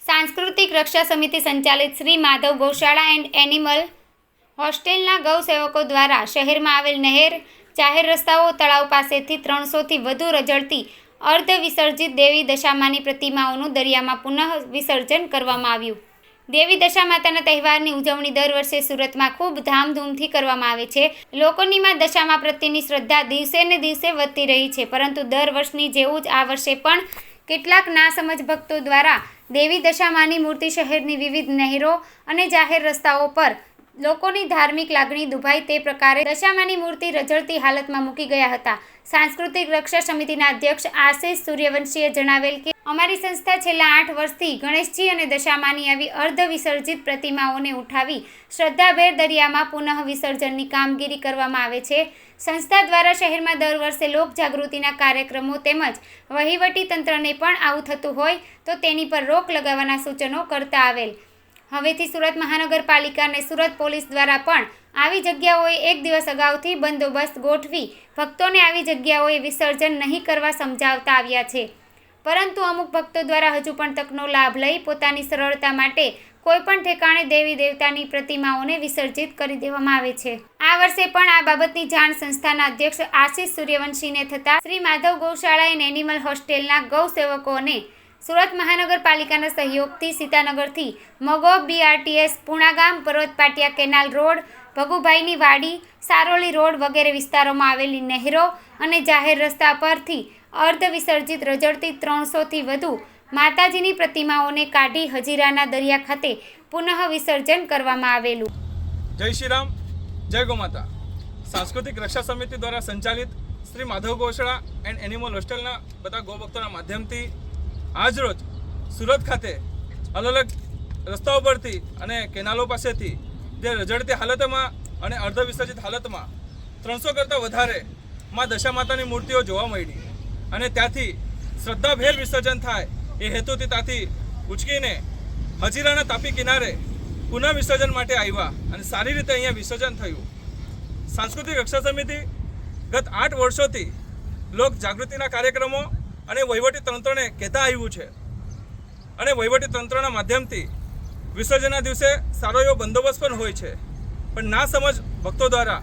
सांस्कृतिक रक्षा समिति संचालित श्री माधव गौशाला एंड एनिमल होस्टेलना गौसेवको द्वारा शहर में आवेल नहेर, जाहेर रस्ताओ, तळाव पासेथी 300 થી વધુ રજળતી अर्ध विसर्जित देवी दशामानी प्रतिमाओनुं दरियामां पुनः विसर्जन करवामां आव्युं। देवी दशा माताना तहेवारनी उजवणी दर वर्षे सूरतमां खूब धामधूमथी करवामां आवे छे। लोकोनी मां दशामा प्रत्येनी श्रद्धा दिवसे ने दिवसे वधती रही छे, परंतु दर वर्षनी जेवुं ज आ वर्षे पण કેટલાક નાસમજ ભક્તો દ્વારા દેવી દશામાની મૂર્તિ શહેરની વિવિધ નહેરો અને જાહેર રસ્તાઓ પર લોકોની ધાર્મિક લાગણી દુભાય તે પ્રકારે દશામાની મૂર્તિ રઝળતી હાલતમાં મૂકી ગયા હતા। સાંસ્કૃતિક રક્ષા સમિતિના અધ્યક્ષ આશિષ સૂર્યવંશીએ જણાવેલ કે અમારી સંસ્થા છેલ્લા 8 વર્ષથી ગણેશજી અને દશામાની આવી અર્ધ વિસર્જિત પ્રતિમાઓને ઉઠાવી શ્રદ્ધાભેર દરિયામાં પુનઃ વિસર્જનની કામગીરી કરવામાં આવે છે। સંસ્થા દ્વારા શહેરમાં દર વર્ષે લોક જાગૃતિના કાર્યક્રમો તેમજ વહીવટી તંત્રને પણ આવું થતું હોય તો તેની પર રોક લગાવવાના સૂચનો કરતા આવેલ। હવેથી સુરત મહાનગરપાલિકા અને સુરત પોલીસ દ્વારા પણ આવી જગ્યાઓએ એક દિવસ અગાઉથી બંદોબસ્ત ગોઠવી ભક્તોને આવી જગ્યાઓએ વિસર્જન નહીં કરવા સમજાવતા આવ્યા છે, પરંતુ અમુક ભક્તો દ્વારા હજુ પણ તકનો લાભ લઈ પોતાની સરળતા માટે કોઈપણ ઠેકાણે દેવી દેવતાની પ્રતિમાઓને વિસર્જિત કરી દેવામાં આવે છે। આ વર્ષે પણ આ બાબતની જાણ સંસ્થાના અધ્યક્ષ આશિષ સૂર્યવંશીને થતાં શ્રી માધવ ગૌશાળા એન્ડ એનિમલ હોસ્ટેલના ગૌસેવકોને સુરત મહાનગરપાલિકાના સહયોગથી સીતાનગરથી Magob BRTS, Punagam, પર્વતપાટિયા canal road, ભગુભાઈની વાડી, સારોલી રોડ વગેરે વિસ્તારોમાં આવેલી નહેરો અને જાહેર રસ્તા પરથી અર્ધ વિસર્જિત રઝળતી 300 થી વધુ માતાજીની પ્રતિમાઓને કાઢી હજીરાના દરિયા ખાતે પુનઃ વિસર્જન કરવામાં આવેલું। જય શ્રી રામ, જય ગૌમાતા। સાંસ્કૃતિક રક્ષા સમિતિ દ્વારા સંચાલિત શ્રી માધવ ગૌશાળા એન્ડ એનિમલ હોસ્ટેલના બધા ગૌભક્તોના માધ્યમથી આજરોજ સુરત ખાતે અલગ અલગ રસ્તાઓ પરથી અને કેનાલો પાસેથી જે રઝળતી હાલતમાં અને અર્ધ વિસર્જિત હાલતમાં 300 કરતાં વધારે માં દશા માતાની મૂર્તિઓ જોવા મળી અને ત્યાંથી શ્રદ્ધાભેર વિસર્જન થાય એ હેતુથી ત્યાંથી ઉચકીને હજીરાના તાપી કિનારે પુનઃ વિસર્જન માટે આવ્યા અને સારી રીતે અહીંયા વિસર્જન થયું। સાંસ્કૃતિક રક્ષા સમિતિ ગત 8 વર્ષોથી લોક જાગૃતિના કાર્યક્રમો અને વહીવટી તંત્રને કહેતા આવ્યું છે અને વહીવટી તંત્રના માધ્યમથી વિસર્જનના દિવસે સારો એવો બંદોબસ્ત પણ હોય છે, પણ ના સમજ ભક્તો દ્વારા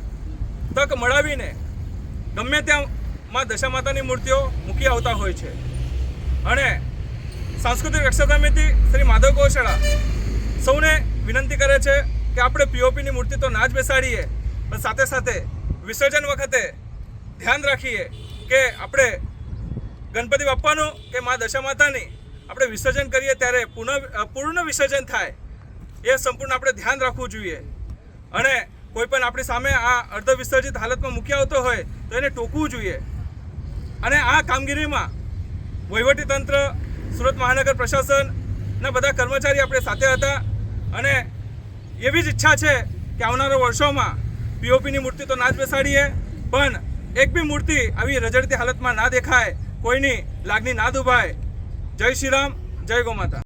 તક મળાવીને ગમે ત્યાં માં દશા માતાની મૂર્તિઓ મૂકી આવતા હોય છે અને સાંસ્કૃતિક રક્ષા સમિતિ શ્રી માધવ ગૌશાળા સૌને વિનંતી કરે છે કે આપણે POPની મૂર્તિ તો ના જ બેસાડીએ, પણ સાથે સાથે વિસર્જન વખતે ધ્યાન રાખીએ કે આપણે ગણપતિ બાપ્પાનું કે મા દશા માતાની આપણે વિસર્જન કરીએ ત્યારે પૂર્ણ વિસર્જન થાય એ સંપૂર્ણ આપણે ધ્યાન રાખવું જોઈએ અને કોઈ પણ આપણી સામે આ અર્ધ વિસર્જિત હાલતમાં મૂકી આવતો હોય તો એને ટોકવું જોઈએ। અને આ કામગીરીમાં વહીવટી તંત્ર, સુરત મહાનગર પ્રશાસનના બધા કર્મચારી આપણે સાથે હતા અને એવી જ ઈચ્છા છે કે આવનારા વર્ષોમાં POPની મૂર્તિ તો ના જ બેસાડીએ, પણ એક બી મૂર્તિ આવી રઝળતી હાલતમાં ના દેખાય, કોઈની લાગણી ના દુભાય। જય શ્રી રામ, જય ગૌમાતા।